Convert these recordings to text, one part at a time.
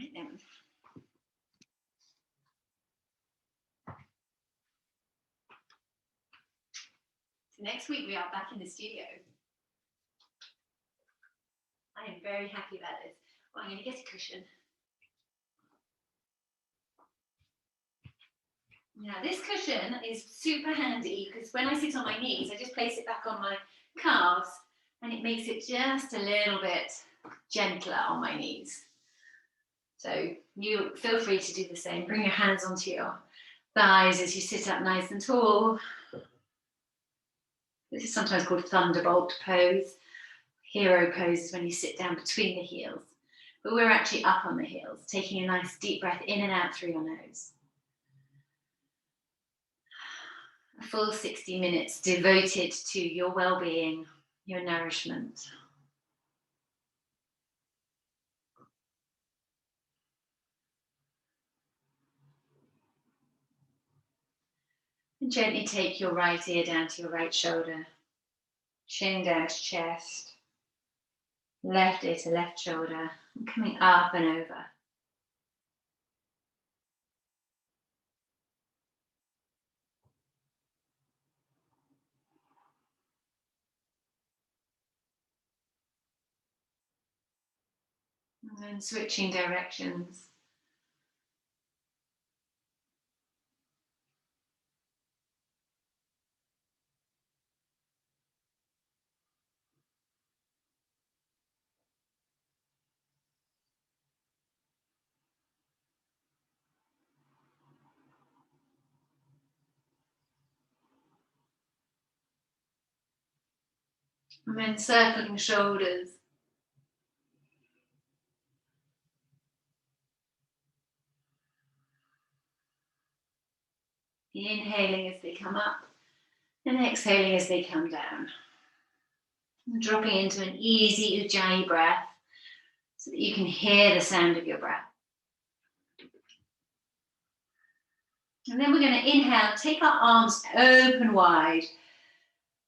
Right then. So next week we are back in the studio. I am very happy about this. Well, I'm going to get a cushion. Now this cushion is super handy because when I sit on my knees, I just place it back on my calves and it makes it just a little bit gentler on my knees. So you feel free to do the same. Bring your hands onto your thighs as you sit up nice and tall. This is sometimes called thunderbolt pose. Hero pose is when you sit down between the heels. But we're actually up on the heels, taking a nice deep breath in and out through your nose. A full 60 minutes devoted to your well-being, your nourishment. And gently take your right ear down to your right shoulder, chin down to chest, left ear to left shoulder, and coming up and over. And then switching directions. And then circling shoulders. Inhaling as they come up and exhaling as they come down. And dropping into an easy Ujjayi breath so that you can hear the sound of your breath. And then we're going to inhale, take our arms open wide,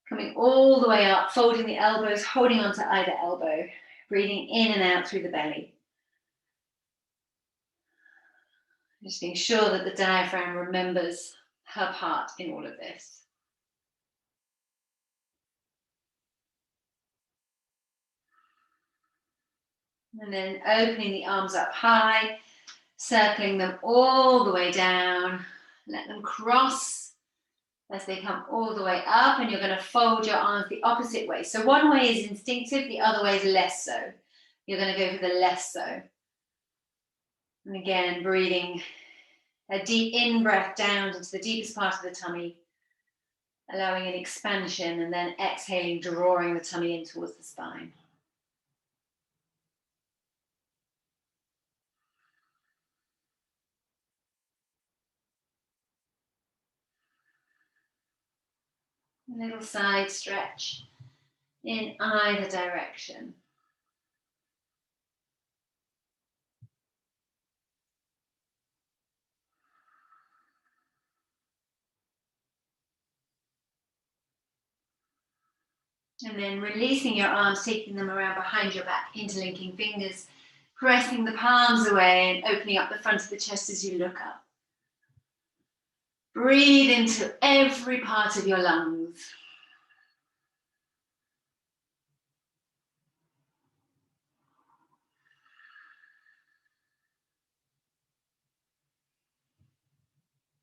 coming all the way up, folding the elbows, holding onto either elbow, breathing in and out through the belly. Just being sure that the diaphragm remembers her part in all of this. And then opening the arms up high, circling them all the way down. Let them cross as they come all the way up, and you're going to fold your arms the opposite way. So one way is instinctive, the other way is less so. You're going to go for the less so. And again, breathing a deep in-breath down into the deepest part of the tummy, allowing an expansion, and then exhaling, drawing the tummy in towards the spine. A little side stretch in either direction. And then releasing your arms, taking them around behind your back, interlinking fingers, pressing the palms away and opening up the front of the chest as you look up. Breathe into every part of your lungs.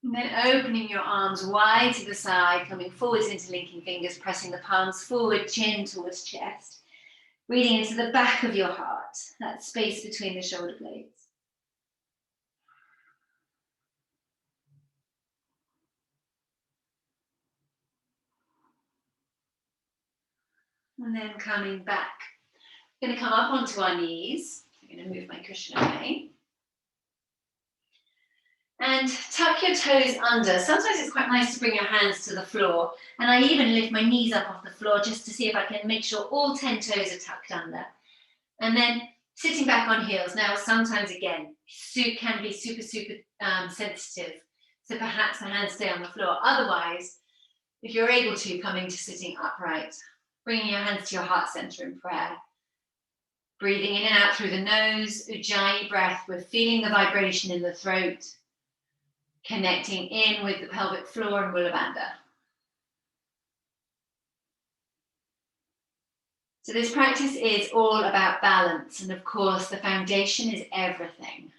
And then opening your arms wide to the side, coming forwards, interlinking fingers, pressing the palms forward, chin towards chest. Breathing into the back of your heart, that space between the shoulder blades. And then coming back. We're going to come up onto our knees. I'm going to move my cushion away. And tuck your toes under. Sometimes it's quite nice to bring your hands to the floor. And I even lift my knees up off the floor just to see if I can make sure all 10 toes are tucked under. And then sitting back on heels. Now, sometimes again, can be super sensitive. So perhaps the hands stay on the floor. Otherwise, if you're able to, coming to sitting upright, bringing your hands to your heart center in prayer. Breathing in and out through the nose, Ujjayi breath. We're feeling the vibration in the throat, connecting in with the pelvic floor and Mula Bandha. So this practice is all about balance, and of course the foundation is everything.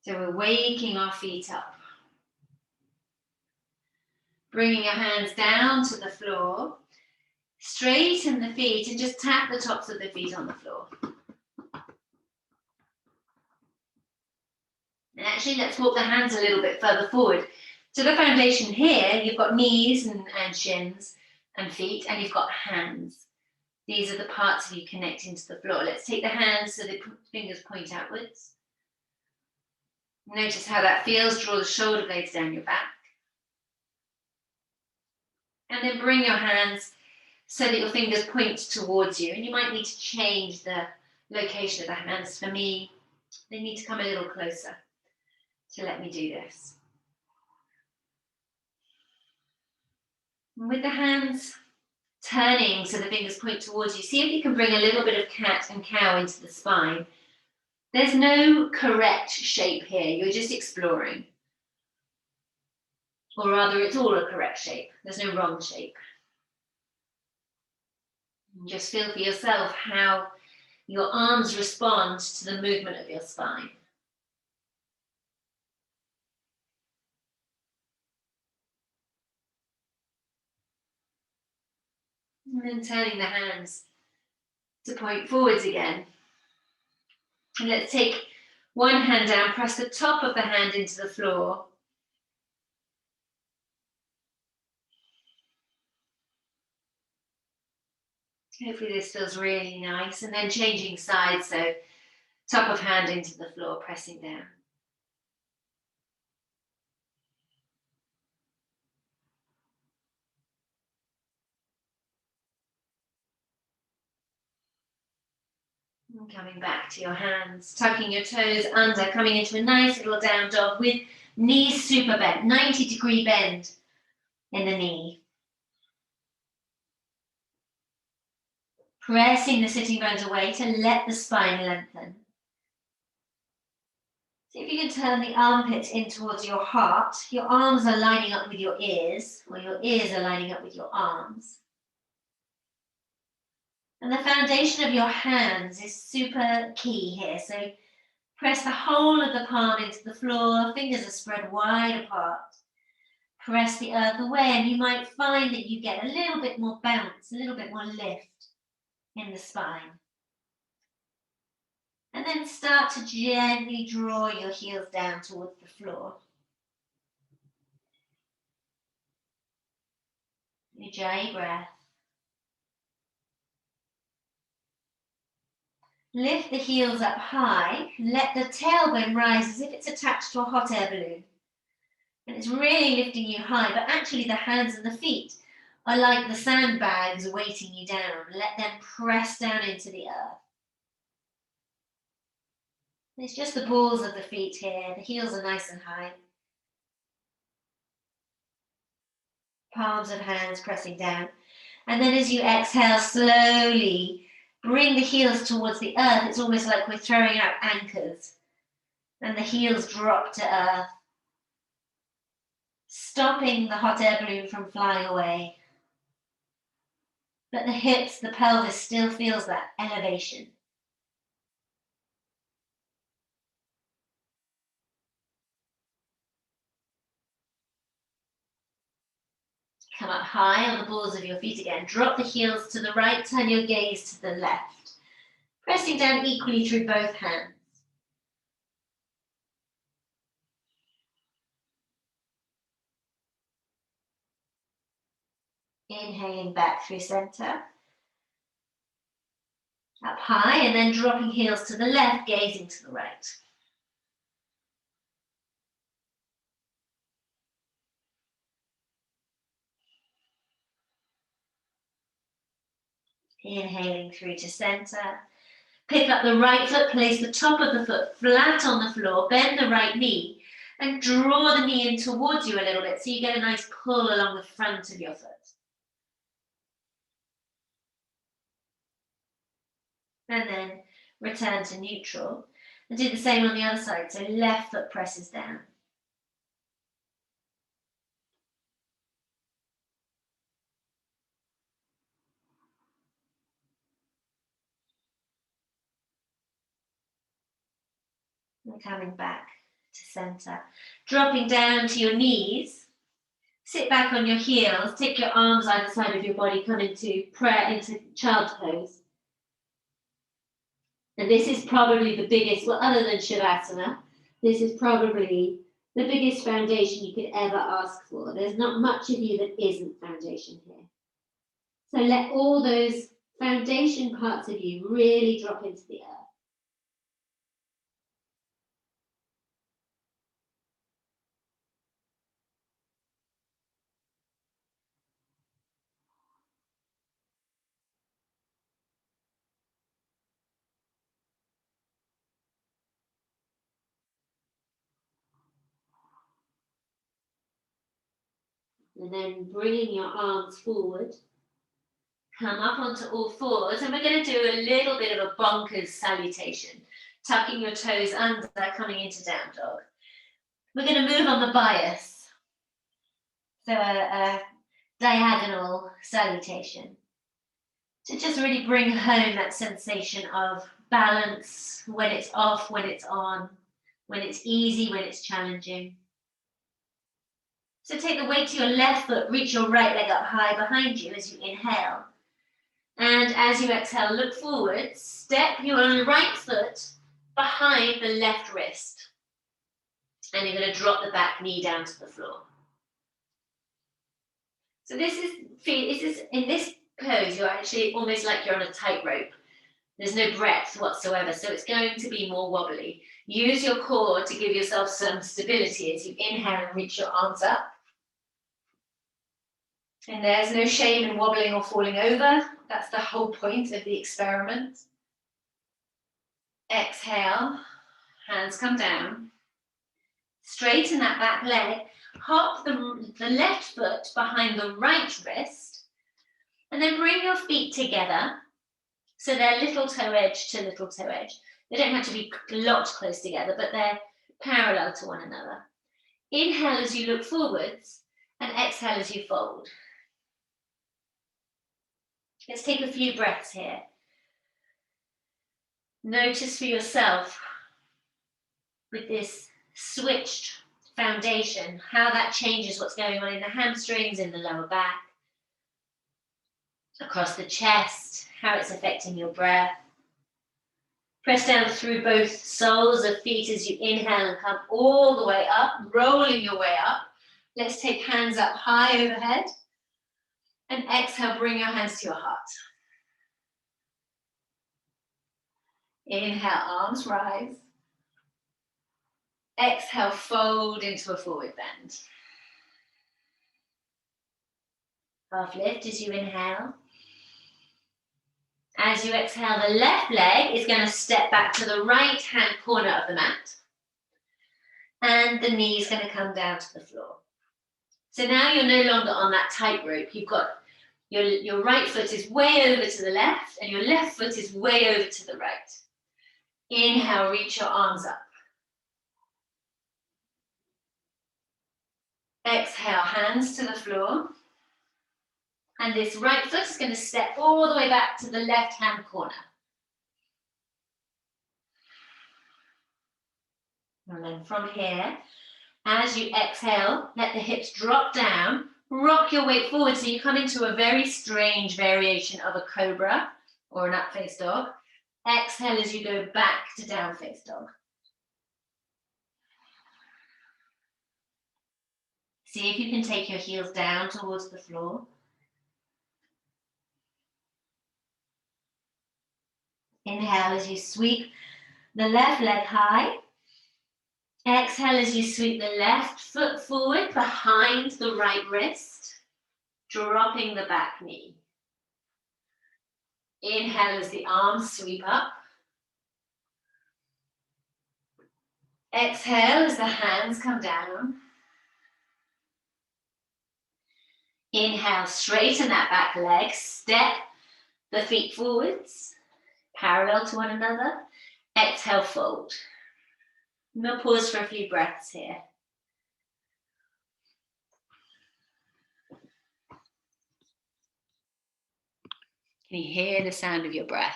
So we're waking our feet up. Bringing your hands down to the floor, straighten the feet and just tap the tops of the feet on the floor. And actually, let's walk the hands a little bit further forward. So the foundation here, you've got knees and shins and feet, and you've got hands. These are the parts of you connecting to the floor. Let's take the hands so the fingers point outwards. Notice how that feels. Draw the shoulder blades down your back. And then bring your hands so that your fingers point towards you. And you might need to change the location of the hands. For me, they need to come a little closer to let me do this. And with the hands turning so the fingers point towards you, see if you can bring a little bit of cat and cow into the spine. There's no correct shape here, you're just exploring. Or rather, it's all a correct shape. There's no wrong shape. And just feel for yourself how your arms respond to the movement of your spine. And then turning the hands to point forwards again. And let's take one hand down, press the top of the hand into the floor. Hopefully this feels really nice. And then changing sides, so top of hand into the floor, pressing down. And coming back to your hands, tucking your toes under, coming into a nice little down dog with knees super bent, 90-degree bend in the knee. Pressing the sitting bones away to let the spine lengthen. See if you can turn the armpit in towards your heart. Your arms are lining up with your ears, or your ears are lining up with your arms. And the foundation of your hands is super key here. So press the whole of the palm into the floor, fingers are spread wide apart. Press the earth away, and you might find that you get a little bit more bounce, a little bit more lift in the spine. And then start to gently draw your heels down towards the floor. Ujjayi breath. Lift the heels up high. Let the tailbone rise as if it's attached to a hot air balloon. And it's really lifting you high, but actually the hands and the feet are like the sandbags weighting you down. Let them press down into the earth. It's just the balls of the feet here. The heels are nice and high. Palms of hands pressing down. And then as you exhale, slowly bring the heels towards the earth. It's almost like we're throwing out anchors. And the heels drop to earth, stopping the hot air balloon from flying away. But the hips, the pelvis still feels that elevation. Come up high on the balls of your feet again. Drop the heels to the right, turn your gaze to the left. Pressing down equally through both hands. Inhaling back through center. Up high and then dropping heels to the left, gazing to the right. Inhaling through to center. Pick up the right foot, place the top of the foot flat on the floor, bend the right knee, and draw the knee in towards you a little bit so you get a nice pull along the front of your foot. And then return to neutral. And do the same on the other side. So left foot presses down. And coming back to center. Dropping down to your knees. Sit back on your heels. Take your arms either side of your body. Come into prayer, into child's pose. And this is probably the biggest, well, other than Shavasana, this is probably the biggest foundation you could ever ask for. There's not much of you that isn't foundation here. So let all those foundation parts of you really drop into the earth. And then bringing your arms forward, come up onto all fours, and we're going to do a little bit of a bonkers salutation, tucking your toes under, coming into down dog. We're going to move on the bias, so a diagonal salutation, to just really bring home that sensation of balance, when it's off, when it's on, when it's easy, when it's challenging. So take the weight to your left foot, reach your right leg up high behind you as you inhale. And as you exhale, look forward, step your right foot behind the left wrist. And you're going to drop the back knee down to the floor. So this is in this pose, you're actually almost like you're on a tightrope. There's no breadth whatsoever, so it's going to be more wobbly. Use your core to give yourself some stability as you inhale and reach your arms up. And there's no shame in wobbling or falling over. That's the whole point of the experiment. Exhale, hands come down. Straighten that back leg. Hop the left foot behind the right wrist. And then bring your feet together. So they're little toe edge to little toe edge. They don't have to be locked close together, but they're parallel to one another. Inhale as you look forwards, and exhale as you fold. Let's take a few breaths here. Notice for yourself, with this switched foundation, how that changes what's going on in the hamstrings, in the lower back, across the chest, how it's affecting your breath. Press down through both soles of feet as you inhale and come all the way up, rolling your way up. Let's take hands up high overhead. And exhale, bring your hands to your heart. Inhale, arms rise. Exhale, fold into a forward bend. Half lift as you inhale. As you exhale, the left leg is going to step back to the right hand corner of the mat. And the knee is going to come down to the floor. So now you're no longer on that tightrope. You've got your right foot is way over to the left and your left foot is way over to the right. Inhale, reach your arms up. Exhale, hands to the floor. And this right foot is going to step all the way back to the left-hand corner. And then from here, as you exhale, let the hips drop down, rock your weight forward so you come into a very strange variation of a cobra or an up-face dog. Exhale as you go back to down-face dog. See if you can take your heels down towards the floor. Inhale as you sweep the left leg high. Exhale as you sweep the left foot forward behind the right wrist, dropping the back knee. Inhale as the arms sweep up. Exhale as the hands come down. Inhale, straighten that back leg, step the feet forwards. parallel to one another. Exhale, fold. We'll pause for a few breaths here. Can you hear the sound of your breath?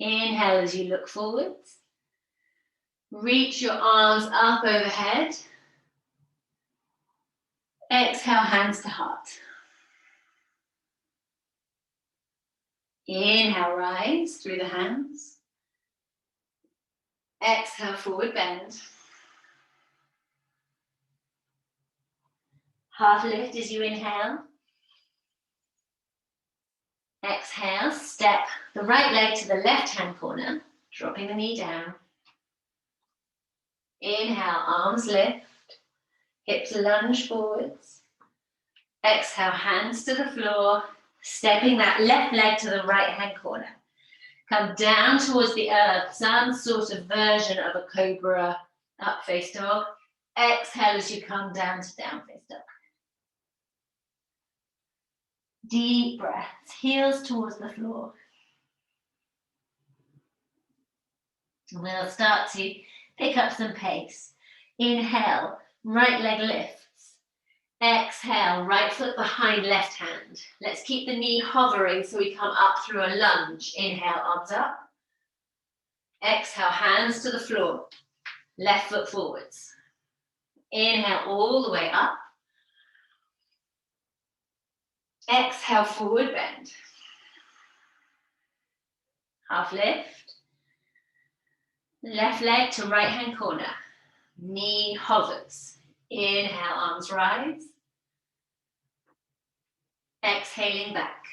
Inhale as you look forwards. Reach your arms up overhead. Exhale, hands to heart. Inhale, rise through the hands. Exhale, forward bend. Half lift as you inhale. Exhale, step the right leg to the left hand corner, dropping the knee down. Inhale, arms lift, hips lunge forwards. Exhale, hands to the floor, stepping that left leg to the right hand corner. Come down towards the earth, some sort of version of a cobra, up face dog. Exhale as you come down to down face dog. Deep breaths, heels towards the floor. We'll start to pick up some pace. Inhale, right leg lifts. Exhale, right foot behind left hand. Let's keep the knee hovering so we come up through a lunge. Inhale, arms up. Exhale, hands to the floor. Left foot forwards. Inhale, all the way up. Exhale, forward bend. Half lift. Left leg to right hand corner. Knee hovers. Inhale, arms rise. Exhaling back.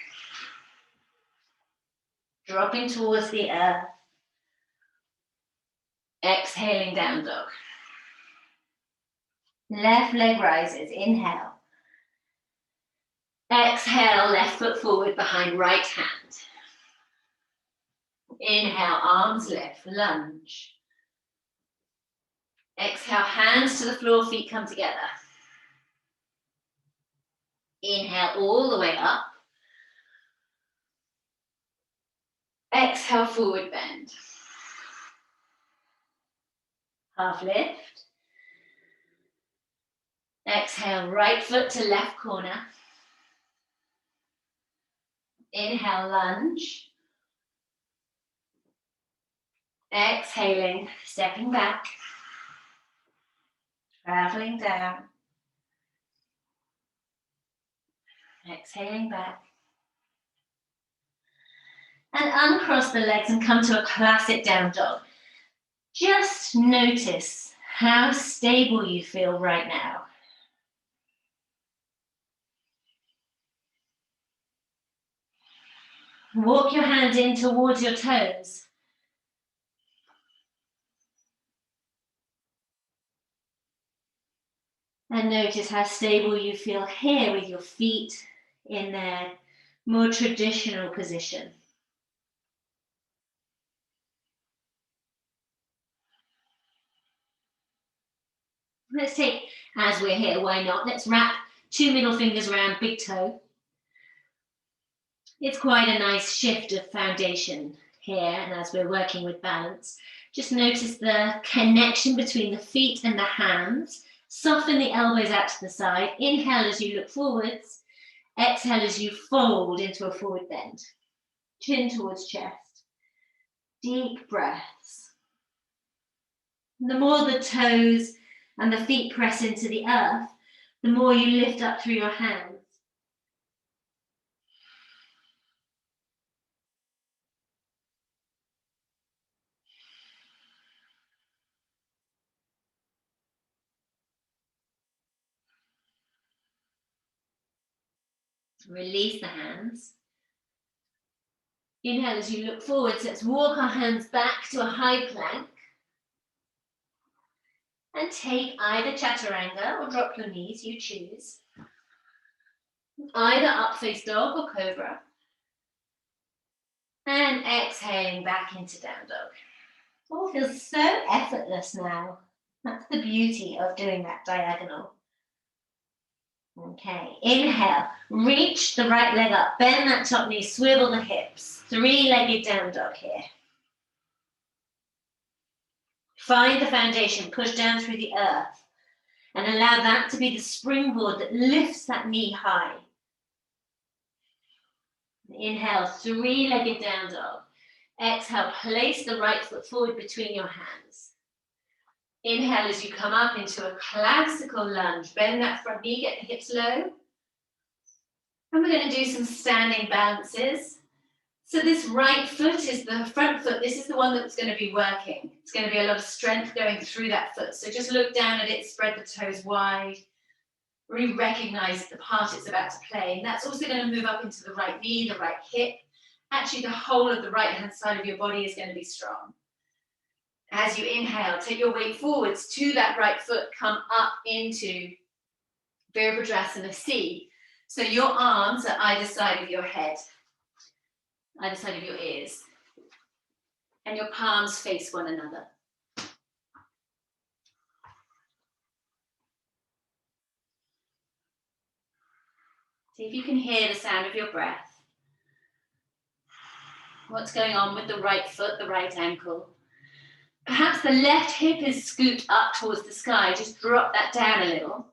Dropping towards the earth. Exhaling down dog. Left leg rises. Inhale. Exhale, left foot forward behind right hand. Inhale, arms lift, lunge. Exhale, hands to the floor, feet come together. Inhale, all the way up. Exhale, forward bend. Half lift. Exhale, right foot to left corner. Inhale, lunge. Exhaling, stepping back. Traveling down. Exhaling back. And uncross the legs and come to a classic down dog. Just notice how stable you feel right now. Walk your hand in towards your toes. And notice how stable you feel here with your feet in their more traditional position. Let's take, as we're here, why not? Let's wrap 2 middle fingers around big toe. It's quite a nice shift of foundation here, and as we're working with balance, just notice the connection between the feet and the hands. Soften the elbows out to the side. Inhale as you look forwards. Exhale as you fold into a forward bend. Chin towards chest. Deep breaths. The more the toes and the feet press into the earth, the more you lift up through your hands. Release the hands. Inhale as you look forwards. Let's walk our hands back to a high plank. And take either chaturanga or drop your knees, you choose. Either up face dog or cobra. And exhaling back into down dog. All feels so effortless now. That's the beauty of doing that diagonal. Okay, inhale, reach the right leg up, bend that top knee, swivel the hips. Three-legged down dog here. Find the foundation, push down through the earth, and allow that to be the springboard that lifts that knee high. Inhale, three-legged down dog. Exhale, place the right foot forward between your hands. Inhale as you come up into a classical lunge. Bend that front knee, get the hips low. And we're going to do some standing balances. So this right foot is the front foot. This is the one that's going to be working. It's going to be a lot of strength going through that foot. So just look down at it, spread the toes wide. Really recognize the part it's about to play. And that's also going to move up into the right knee, the right hip. Actually, the whole of the right-hand side of your body is going to be strong. As you inhale, take your weight forwards to that right foot, come up into Virabhadrasana C. So your arms are either side of your head, either side of your ears, and your palms face one another. See if you can hear the sound of your breath. What's going on with the right foot, the right ankle? Perhaps the left hip is scooped up towards the sky. Just drop that down a little.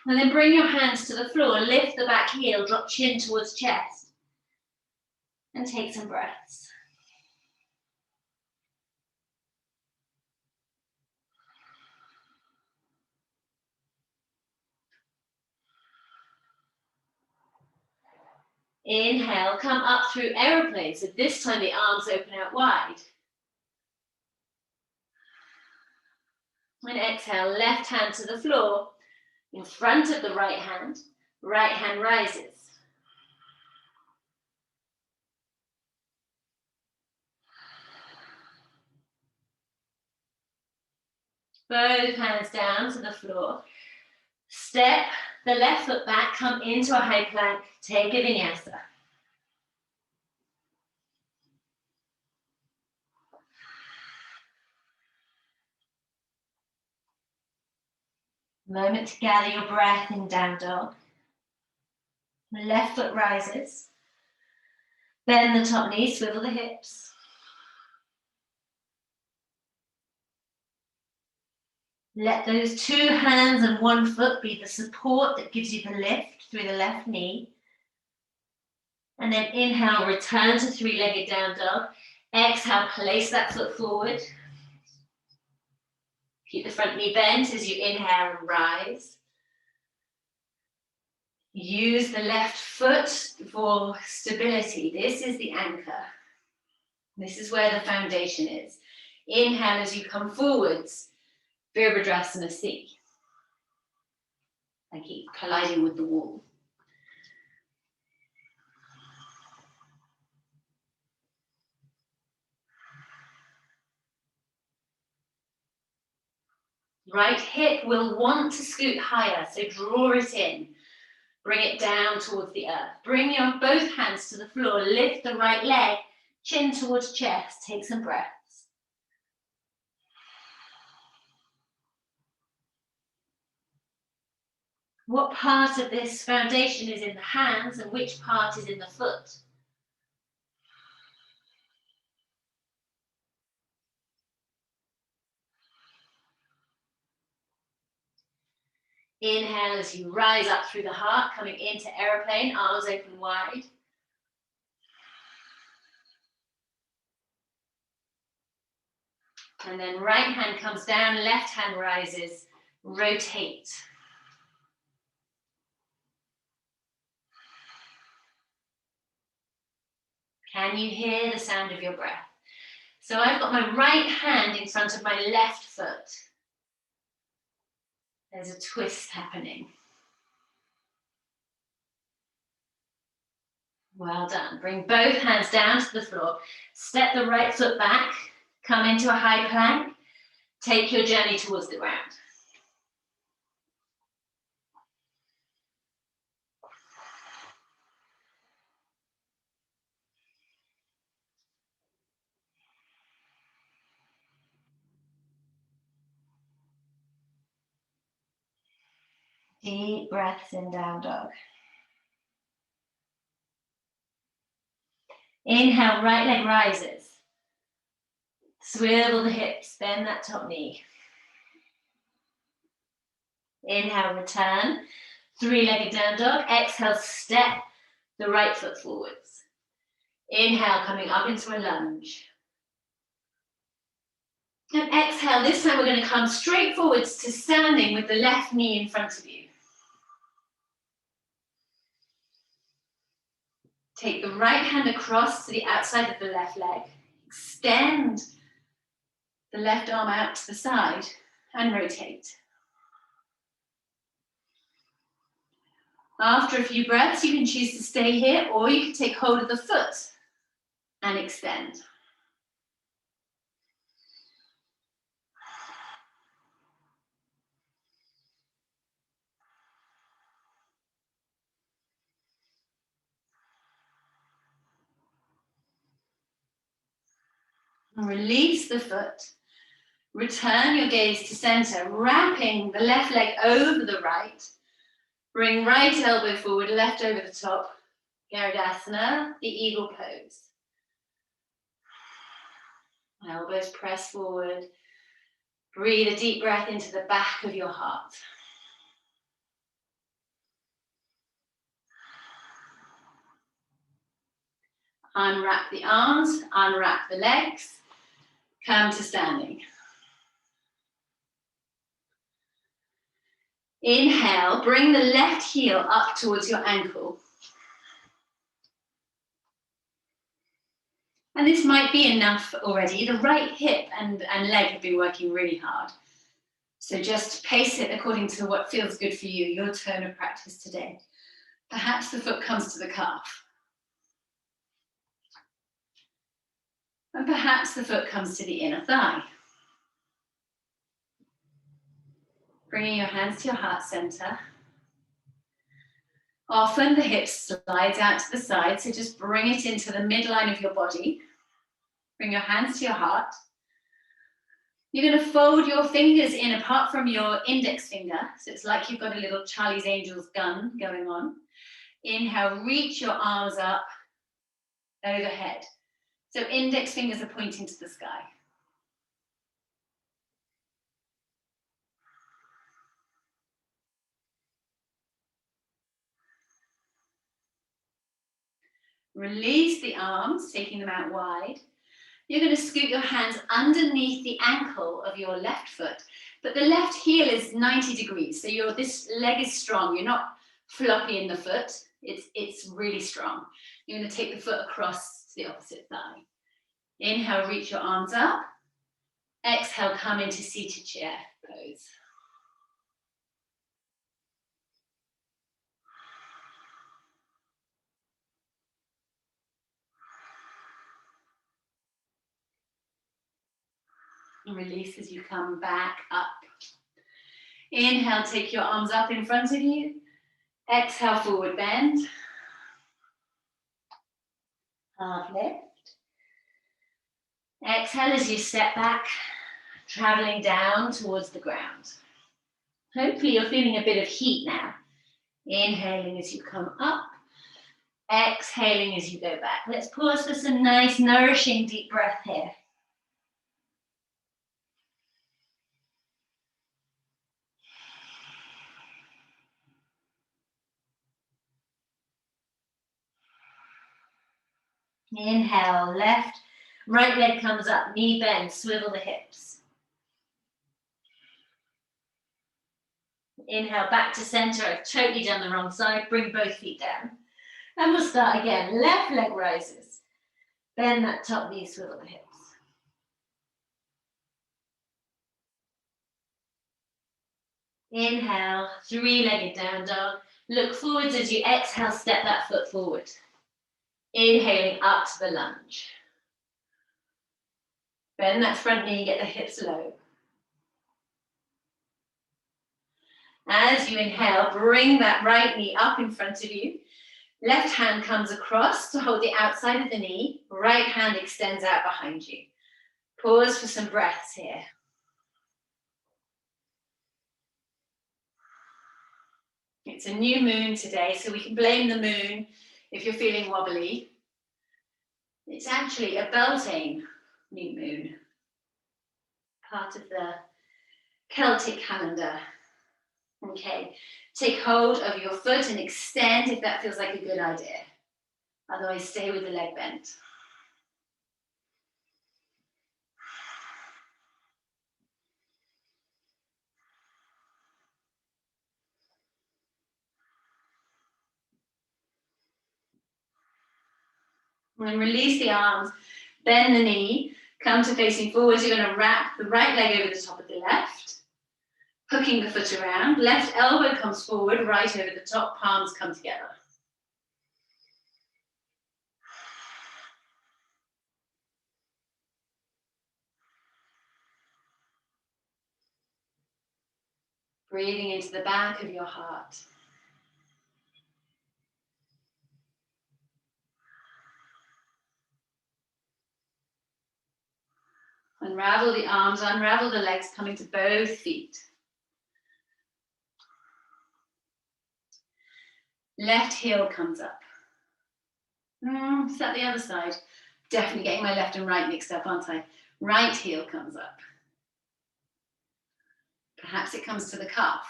And then bring your hands to the floor. Lift the back heel, drop chin towards chest. And take some breaths. Inhale, come up through aeroplane. So this time the arms open out wide. And exhale, left hand to the floor, in front of the right hand rises. Both hands down to the floor. Step the left foot back, come into a high plank, take a vinyasa. Moment to gather your breath in down dog. The left foot rises. Bend the top knee, swivel the hips. Let those two hands and one foot be the support that gives you the lift through the left knee. And then inhale, return to three-legged down dog. Exhale, place that foot forward. Keep the front knee bent as you inhale and rise. Use the left foot for stability. This is the anchor. This is where the foundation is. Inhale as you come forwards, Virabhadrasana C. I keep colliding with the wall. Right hip will want to scoot higher, so draw it in. Bring it down towards the earth. Bring your both hands to the floor. Lift the right leg, chin towards chest. Take some breaths. What part of this foundation is in the hands and which part is in the foot? Inhale as you rise up through the heart, coming into aeroplane, arms open wide. And then right hand comes down, left hand rises, rotate. Can you hear the sound of your breath? So I've got my right hand in front of my left foot. There's a twist happening. Well done. Bring both hands down to the floor. Step the right foot back. Come into a high plank. Take your journey towards the ground. Deep breaths in down dog. Inhale, right leg rises. Swivel the hips, bend that top knee. Inhale, return. Three-legged down dog. Exhale, step the right foot forwards. Inhale, coming up into a lunge. And exhale, this time we're going to come straight forwards to standing with the left knee in front of you. Take the right hand across to the outside of the left leg. Extend the left arm out to the side and rotate. After a few breaths, you can choose to stay here or you can take hold of the foot and extend. And release the foot. Return your gaze to center, wrapping the left leg over the right. Bring right elbow forward, left over the top. Garudasana, the eagle pose. Elbows press forward. Breathe a deep breath into the back of your heart. Unwrap the arms, unwrap the legs. Come to standing. Inhale, bring the left heel up towards your ankle. And this might be enough already. The right hip and leg have been working really hard. So just pace it according to what feels good for you, your tone of practice today. Perhaps the foot comes to the calf. And perhaps the foot comes to the inner thigh. Bringing your hands to your heart center. Often the hip slides out to the side, so just bring it into the midline of your body. Bring your hands to your heart. You're going to fold your fingers in apart from your index finger, so it's like you've got a little Charlie's Angels gun going on. Inhale, reach your arms up overhead. So index fingers are pointing to the sky. Release the arms, taking them out wide. You're going to scoot your hands underneath the ankle of your left foot, but the left heel is 90 degrees, so this leg is strong. You're not floppy in the foot. It's really strong. You're going to take the foot across to the opposite thigh. Inhale, reach your arms up. Exhale, come into seated chair pose. And release as you come back up. Inhale, take your arms up in front of you. Exhale, forward bend. Half lift. Exhale as you step back, traveling down towards the ground. Hopefully you're feeling a bit of heat now. Inhaling as you come up. Exhaling as you go back. Let's pause for some nice, nourishing deep breath here. Inhale, left, right leg comes up, knee bend, swivel the hips. Inhale, back to center. I've totally done the wrong side. Bring both feet down. And we'll start again. Left leg rises. Bend that top knee, swivel the hips. Inhale, three-legged down dog. Look forwards as you exhale, step that foot forward. Inhaling up to the lunge. Bend that front knee, get the hips low. As you inhale, bring that right knee up in front of you. Left hand comes across to hold the outside of the knee. Right hand extends out behind you. Pause for some breaths here. It's a new moon today, so we can blame the moon if you're feeling wobbly. It's actually a Beltane new moon, part of the Celtic calendar. Okay, take hold of your foot and extend if that feels like a good idea. Otherwise, stay with the leg bent. And release the arms, bend the knee, come to facing forwards. You're going to wrap the right leg over the top of the left, hooking the foot around. Left elbow comes forward, right over the top, palms come together. Breathing into the back of your heart. Unravel the arms, unravel the legs, coming to both feet. Left heel comes up. Is that the other side? Definitely getting my left and right mixed up, aren't I? Right heel comes up. Perhaps it comes to the calf.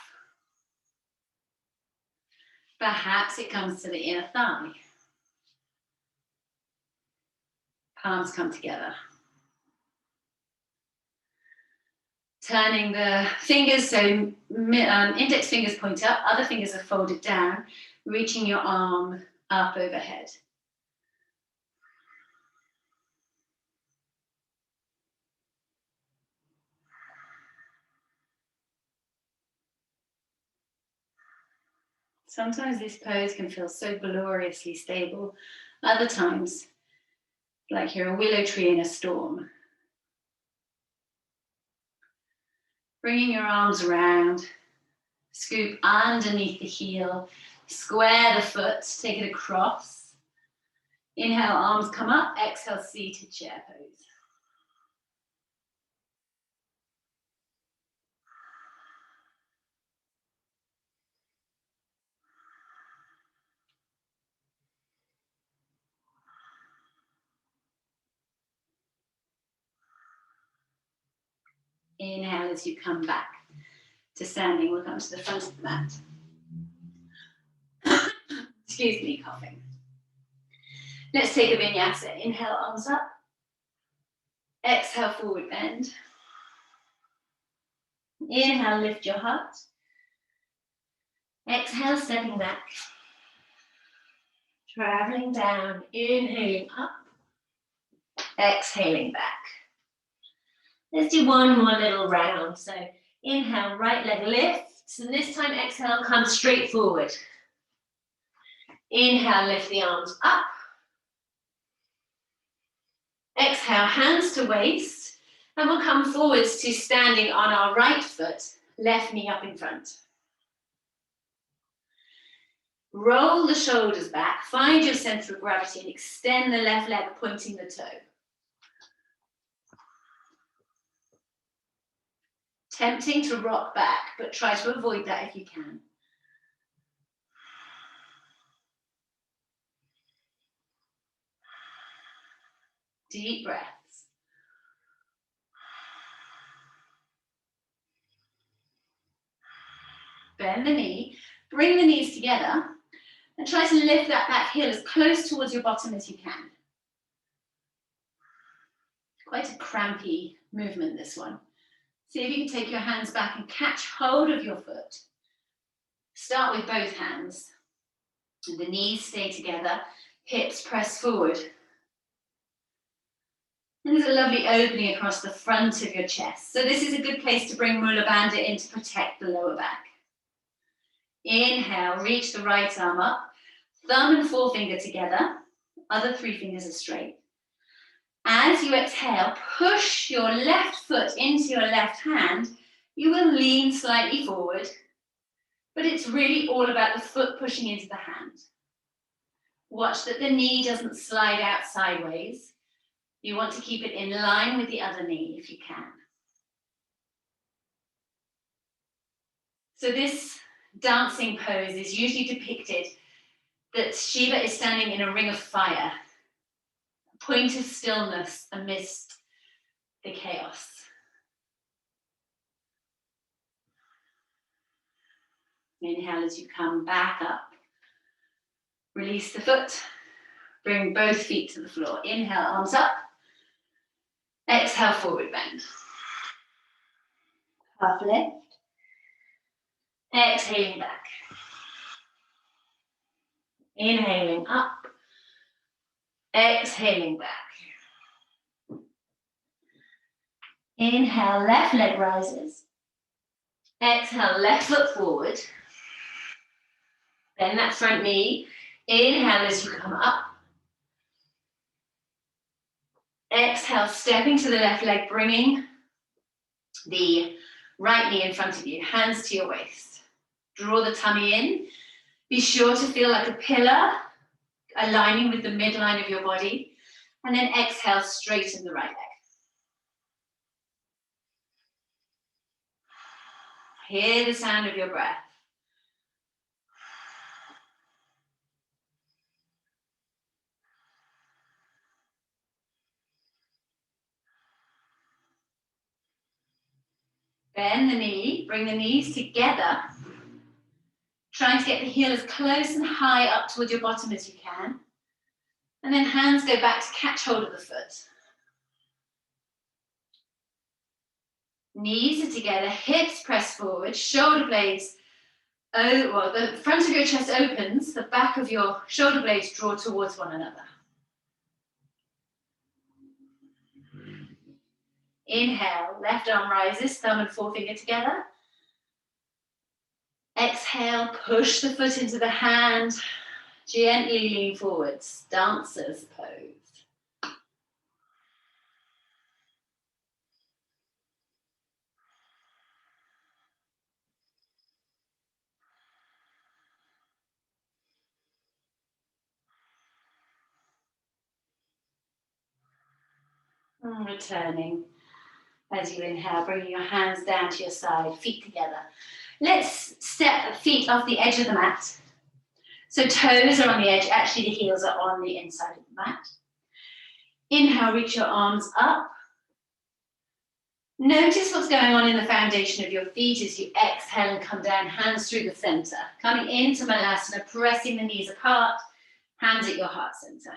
Perhaps it comes to the inner thigh. Palms come together. Turning the fingers, so index fingers point up, other fingers are folded down, reaching your arm up overhead. Sometimes this pose can feel so gloriously stable. Other times, like you're a willow tree in a storm. Bringing your arms around, scoop underneath the heel, square the foot, take it across. Inhale, arms come up, exhale, seated chair pose. Inhale as you come back to standing. We'll come to the front of the mat. Excuse me, coughing. Let's take a vinyasa. Inhale, arms up. Exhale, forward bend. Inhale, lift your heart. Exhale, stepping back. Traveling down, inhaling up. Exhaling back. Let's do one more little round. So inhale, right leg lifts, and this time exhale, come straight forward. Inhale, lift the arms up. Exhale, hands to waist, and we'll come forwards to standing on our right foot, left knee up in front. Roll the shoulders back, find your center of gravity and extend the left leg, pointing the toe. Tempting to rock back, but try to avoid that if you can. Deep breaths. Bend the knee, bring the knees together, and try to lift that back heel as close towards your bottom as you can. Quite a crampy movement, this one. See if you can take your hands back and catch hold of your foot. Start with both hands. And the knees stay together, hips press forward. And there's a lovely opening across the front of your chest. So this is a good place to bring Mula Bandha in to protect the lower back. Inhale, reach the right arm up, thumb and forefinger together, other three fingers are straight. As you exhale, push your left foot into your left hand. You will lean slightly forward, but it's really all about the foot pushing into the hand. Watch that the knee doesn't slide out sideways. You want to keep it in line with the other knee if you can. So this dancing pose is usually depicted that Shiva is standing in a ring of fire, a point of stillness amidst the chaos. Inhale as you come back up. Release the foot. Bring both feet to the floor. Inhale, arms up. Exhale, forward bend. Half lift. Exhaling back. Inhaling up. Exhaling back. Inhale, left leg rises. Exhale, left foot forward. Bend that front knee. Inhale as you come up. Exhale, stepping to the left leg, bringing the right knee in front of you, hands to your waist. Draw the tummy in. Be sure to feel like a pillar, aligning with the midline of your body. And then exhale, straighten the right leg. Hear the sound of your breath. Bend the knee, bring the knees together. Trying to get the heel as close and high up towards your bottom as you can. And then hands go back to catch hold of the foot. Knees are together, hips press forward, shoulder blades, the front of your chest opens, the back of your shoulder blades draw towards one another. Inhale, left arm rises, thumb and forefinger together. Exhale, push the foot into the hand, gently lean forwards, dancer's pose. And returning as you inhale, bringing your hands down to your side, feet together. Let's step feet off the edge of the mat. So toes are on the edge, actually the heels are on the inside of the mat. Inhale, reach your arms up. Notice what's going on in the foundation of your feet as you exhale and come down, hands through the center. Coming into Malasana, pressing the knees apart, hands at your heart center.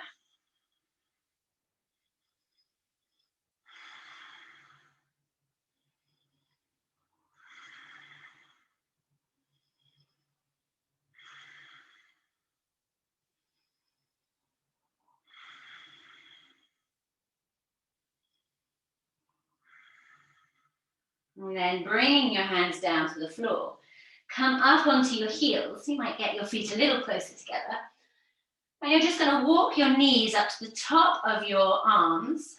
And then bringing your hands down to the floor. Come up onto your heels. You might get your feet a little closer together. And you're just going to walk your knees up to the top of your arms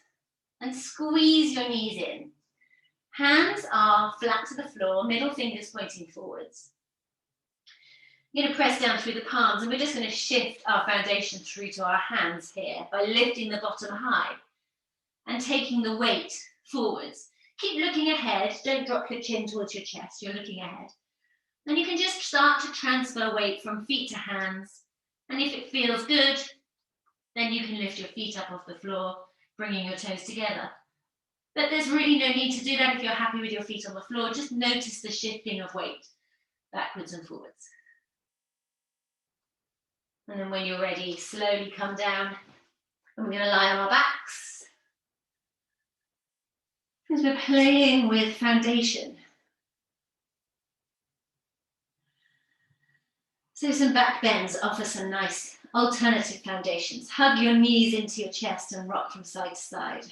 and squeeze your knees in. Hands are flat to the floor, middle fingers pointing forwards. You're going to press down through the palms, and we're just going to shift our foundation through to our hands here by lifting the bottom high and taking the weight forwards. Keep looking ahead, don't drop your chin towards your chest, you're looking ahead. And you can just start to transfer weight from feet to hands, and if it feels good, then you can lift your feet up off the floor, bringing your toes together. But there's really no need to do that if you're happy with your feet on the floor, just notice the shifting of weight backwards and forwards. And then when you're ready, slowly come down, and we're going to lie on our backs. Because we're playing with foundation. So some back bends offer some nice alternative foundations. Hug your knees into your chest and rock from side to side.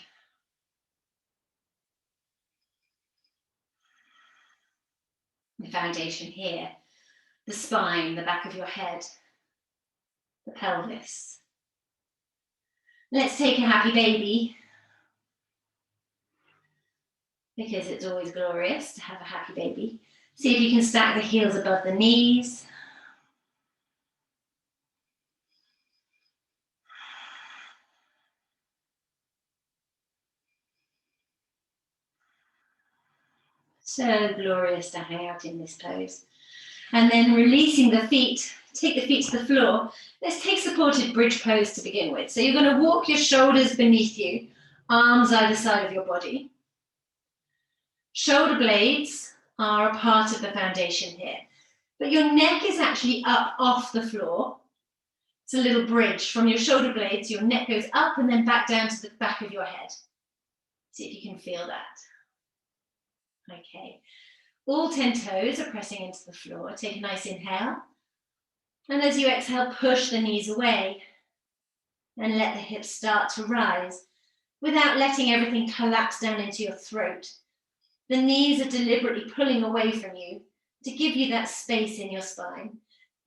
The foundation here, the spine, the back of your head, the pelvis. Let's take a happy baby, because it's always glorious to have a happy baby. See if you can stack the heels above the knees. So glorious to hang out in this pose. And then releasing the feet, take the feet to the floor. Let's take supported bridge pose to begin with. So you're going to walk your shoulders beneath you, arms either side of your body. Shoulder blades are a part of the foundation here, but your neck is actually up off the floor. It's a little bridge from your shoulder blades, your neck goes up and then back down to the back of your head. See if you can feel that. Okay. All 10 toes are pressing into the floor. Take a nice inhale. And as you exhale, push the knees away and let the hips start to rise without letting everything collapse down into your throat. The knees are deliberately pulling away from you to give you that space in your spine.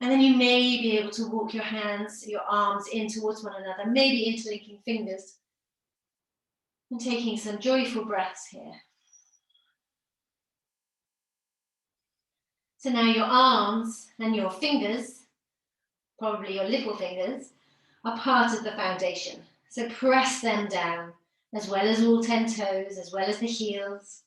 And then you may be able to walk your hands, your arms in towards one another, maybe interlinking fingers. And taking some joyful breaths here. So now your arms and your fingers, probably your little fingers, are part of the foundation. So press them down, as well as all 10 toes, as well as the heels.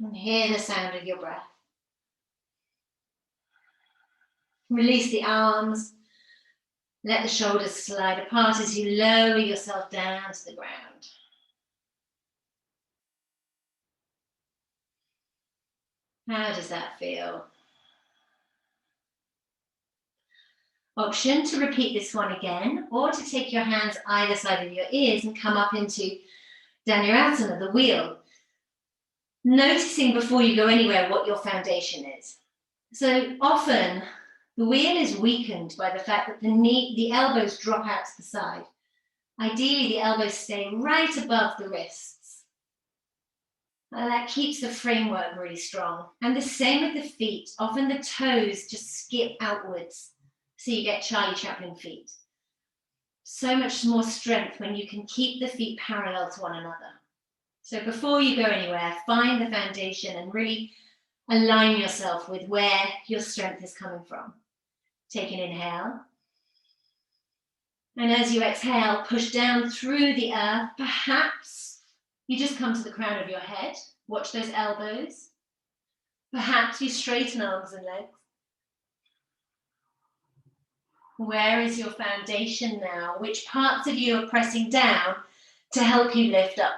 And hear the sound of your breath. Release the arms. Let the shoulders slide apart as you lower yourself down to the ground. How does that feel? Option to repeat this one again, or to take your hands either side of your ears and come up into Dhanurasana, the wheel. Noticing before you go anywhere what your foundation is. So often the wheel is weakened by the fact that the elbows drop out to the side. Ideally, the elbows stay right above the wrists. And that keeps the framework really strong. And the same with the feet. Often the toes just skip outwards. So you get Charlie Chaplin feet. So much more strength when you can keep the feet parallel to one another. So before you go anywhere, find the foundation and really align yourself with where your strength is coming from. Take an inhale. And as you exhale, push down through the earth. Perhaps you just come to the crown of your head. Watch those elbows. Perhaps you straighten arms and legs. Where is your foundation now? Which parts of you are pressing down to help you lift up?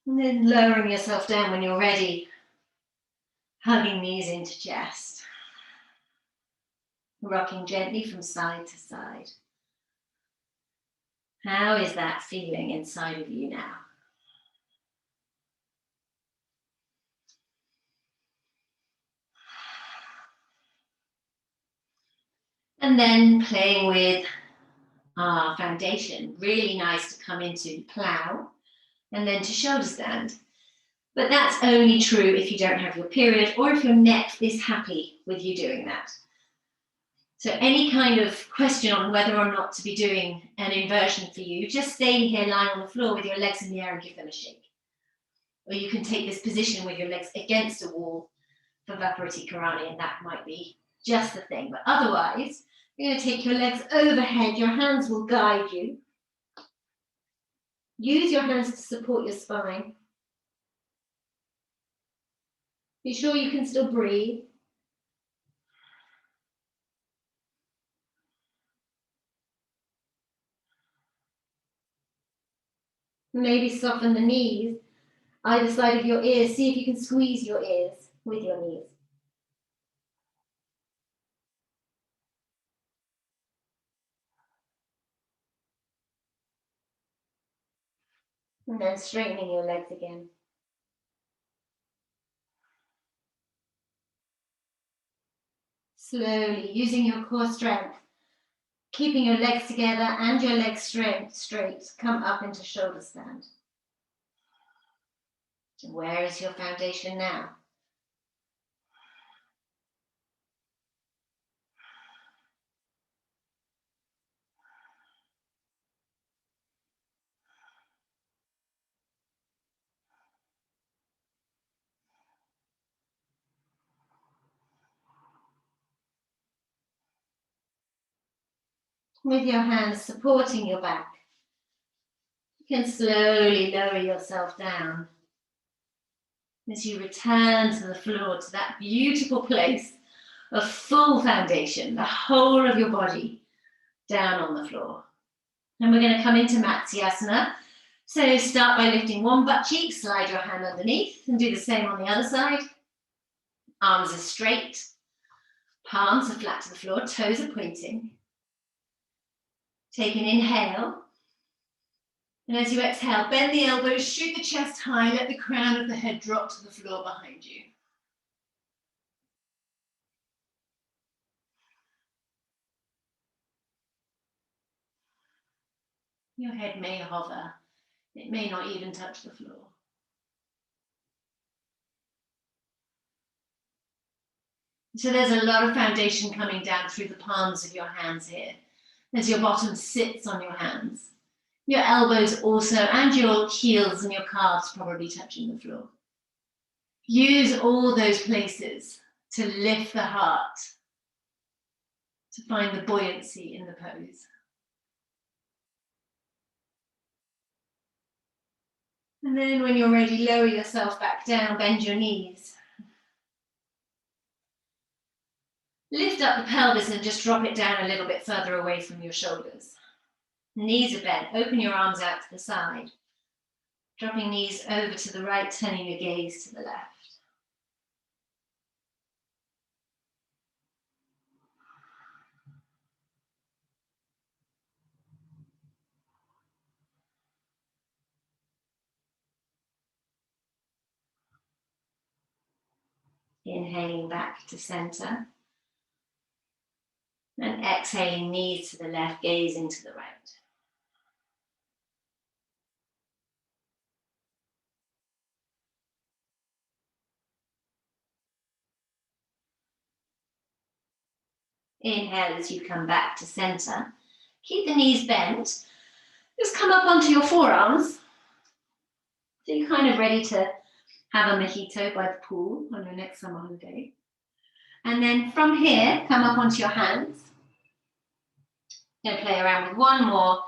And then lowering yourself down when you're ready. Hugging knees into chest. Rocking gently from side to side. How is that feeling inside of you now? And then playing with our foundation. Really nice to come into plow and then to shoulder stand. But that's only true if you don't have your period or if your neck is happy with you doing that. So any kind of question on whether or not to be doing an inversion for you, just stay here lying on the floor with your legs in the air and give them a shake. Or you can take this position with your legs against a wall for Vipariti Karani, and that might be just the thing. But otherwise, you're going to take your legs overhead, your hands will guide you. Use your hands to support your spine. Be sure you can still breathe. Maybe soften the knees, either side of your ears. See if you can squeeze your ears with your knees. And then straightening your legs again. Slowly, using your core strength, keeping your legs together and your legs straight, come up into shoulder stand. Where is your foundation now? with your hands supporting your back. You can slowly lower yourself down as you return to the floor, to that beautiful place of full foundation, the whole of your body down on the floor. And we're going to come into Matsyasana. So start by lifting one butt cheek, slide your hand underneath, and do the same on the other side. Arms are straight, palms are flat to the floor, toes are pointing. Take an inhale. And as you exhale, bend the elbows, shoot the chest high, let the crown of the head drop to the floor behind you. Your head may hover. It may not even touch the floor. So there's a lot of foundation coming down through the palms of your hands here, as your bottom sits on your hands. Your elbows also, and your heels and your calves probably touching the floor. Use all those places to lift the heart, to find the buoyancy in the pose. And then when you're ready, lower yourself back down, bend your knees. Lift up the pelvis and just drop it down a little bit further away from your shoulders. Knees are bent, open your arms out to the side. Dropping knees over to the right, turning your gaze to the left. Inhaling back to center. And exhaling, knees to the left, gazing to the right. Inhale as you come back to center. Keep the knees bent. Just come up onto your forearms. So you're kind of ready to have a mojito by the pool on your next summer holiday. And then from here, come up onto your hands. I'm going to play around with one more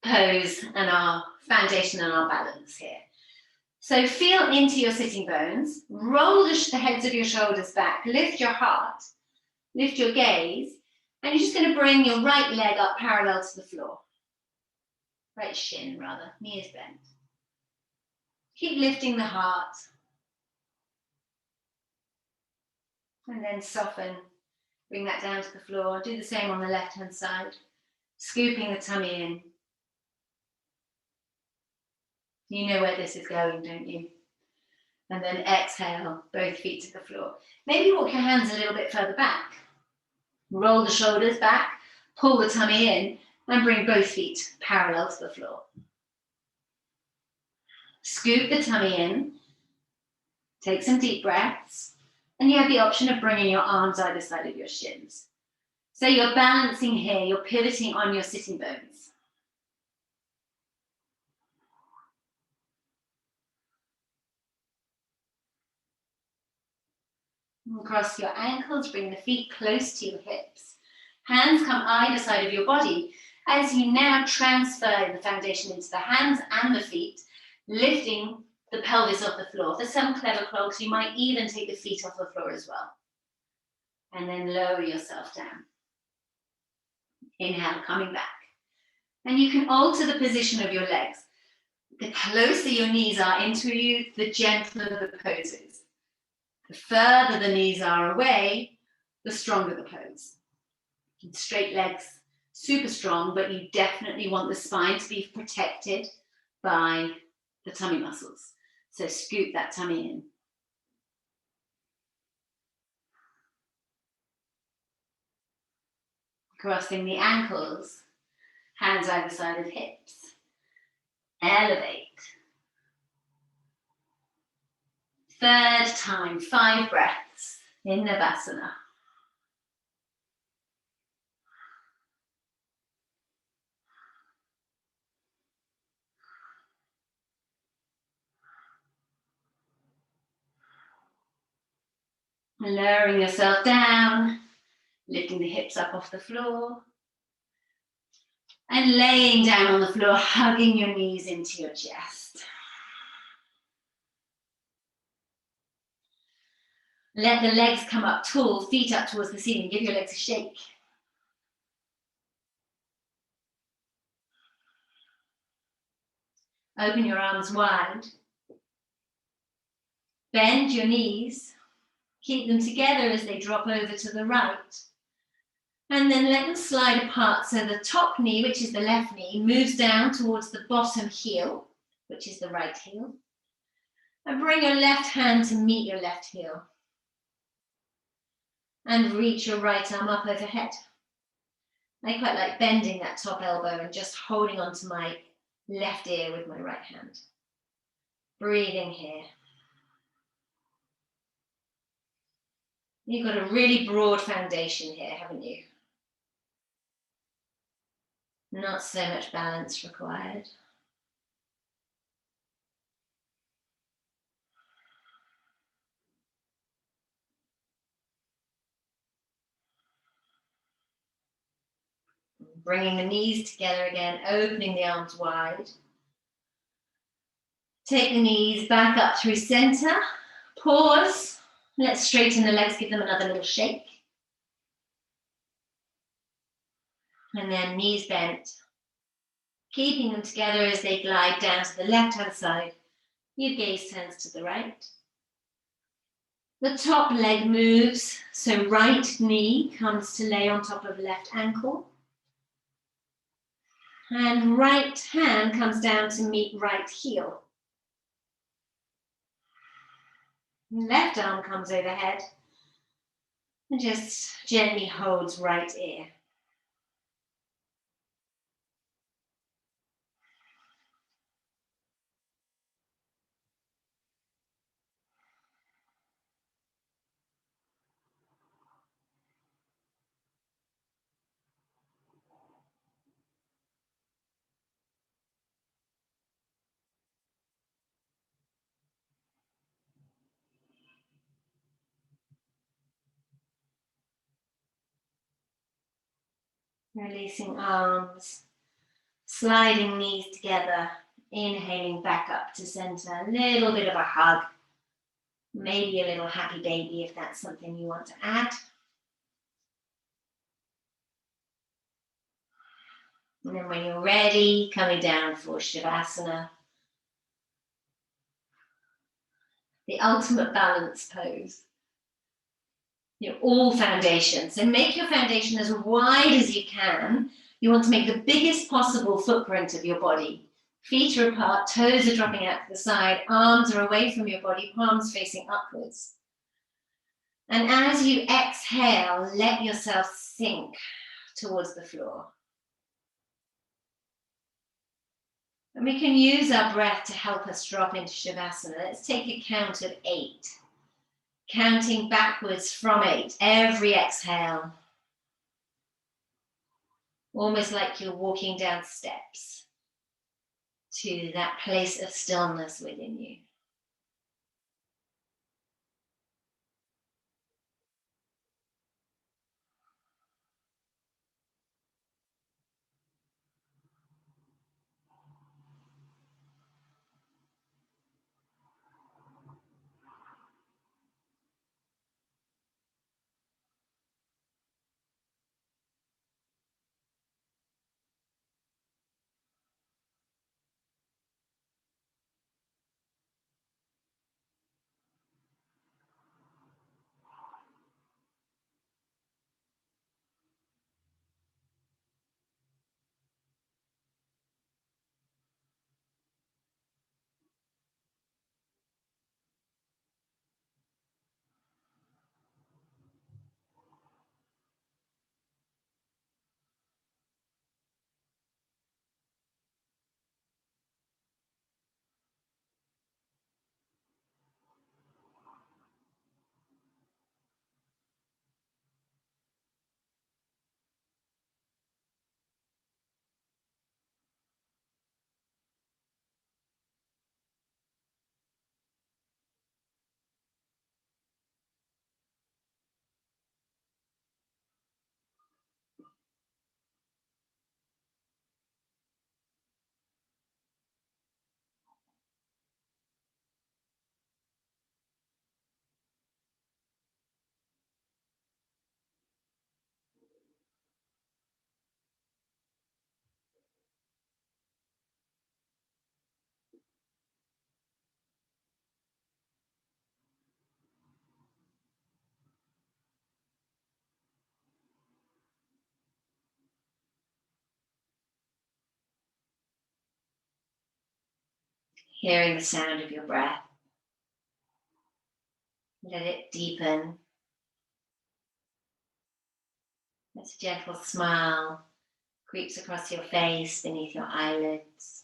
pose and our foundation and our balance here. So feel into your sitting bones, roll the heads of your shoulders back, lift your heart, lift your gaze, and you're just going to bring your right leg up parallel to the floor. Right shin, rather, knee is bent. Keep lifting the heart. And then soften, bring that down to the floor. Do the same on the left-hand side, scooping the tummy in. You know where this is going, don't you? And then exhale, both feet to the floor. Maybe walk your hands a little bit further back. Roll the shoulders back, pull the tummy in, and bring both feet parallel to the floor. Scoop the tummy in, take some deep breaths, and you have the option of bringing your arms either side of your shins. So you're balancing here, you're pivoting on your sitting bones. And cross your ankles, bring the feet close to your hips. Hands come either side of your body as you now transfer the foundation into the hands and the feet, lifting the pelvis off the floor. For some clever clogs, you might even take the feet off the floor as well. And then lower yourself down. Inhale, coming back. And you can alter the position of your legs. The closer your knees are into you, the gentler the pose is. The further the knees are away, the stronger the pose. Straight legs, super strong, but you definitely want the spine to be protected by the tummy muscles. So scoop that tummy in. Crossing the ankles, hands either side of hips. Elevate. Third time, 5 breaths in Navasana. Lowering yourself down, lifting the hips up off the floor. And laying down on the floor, hugging your knees into your chest. Let the legs come up tall, feet up towards the ceiling. Give your legs a shake. Open your arms wide. Bend your knees. Keep them together as they drop over to the right. And then let them slide apart so the top knee, which is the left knee, moves down towards the bottom heel, which is the right heel. And bring your left hand to meet your left heel. And reach your right arm up overhead. I quite like bending that top elbow and just holding onto my left ear with my right hand. Breathing here. You've got a really broad foundation here, haven't you? Not so much balance required. Bringing the knees together again, opening the arms wide. Take the knees back up through center. Pause. Let's straighten the legs, give them another little shake. And then knees bent. Keeping them together as they glide down to the left-hand side. Your gaze turns to the right. The top leg moves, so right knee comes to lay on top of left ankle. And right hand comes down to meet right heel. Left arm comes overhead and just gently holds right ear. Releasing arms, sliding knees together, inhaling back up to center, a little bit of a hug, maybe a little happy baby if that's something you want to add. And then when you're ready, coming down for Shavasana, the ultimate balance pose. You're all foundation. So make your foundation as wide as you can. You want to make the biggest possible footprint of your body. Feet are apart, toes are dropping out to the side, arms are away from your body, palms facing upwards. And as you exhale, let yourself sink towards the floor. And we can use our breath to help us drop into Shavasana. Let's take a count of 8. Counting backwards from 8, every exhale. Almost like you're walking down steps to that place of stillness within you. Hearing the sound of your breath. Let it deepen. As a gentle smile creeps across your face, beneath your eyelids.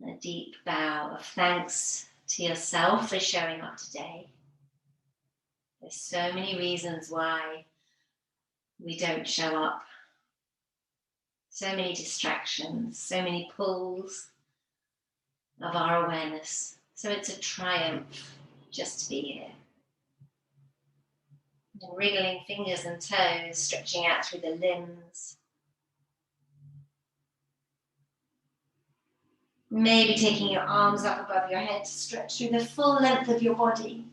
A deep bow of thanks to yourself for showing up today. There's so many reasons why we don't show up. So many distractions, so many pulls of our awareness. So it's a triumph just to be here. And wriggling fingers and toes, stretching out through the limbs. Maybe taking your arms up above your head to stretch through the full length of your body.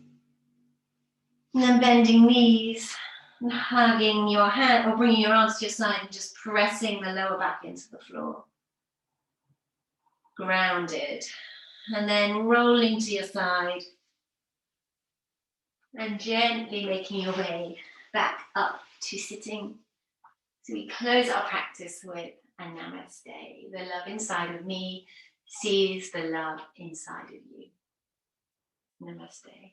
And then bending knees and hugging your hand or bringing your arms to your side and just pressing the lower back into the floor. Grounded. And then rolling to your side and gently making your way back up to sitting. So we close our practice with a namaste. The love inside of me sees the love inside of you. Namaste.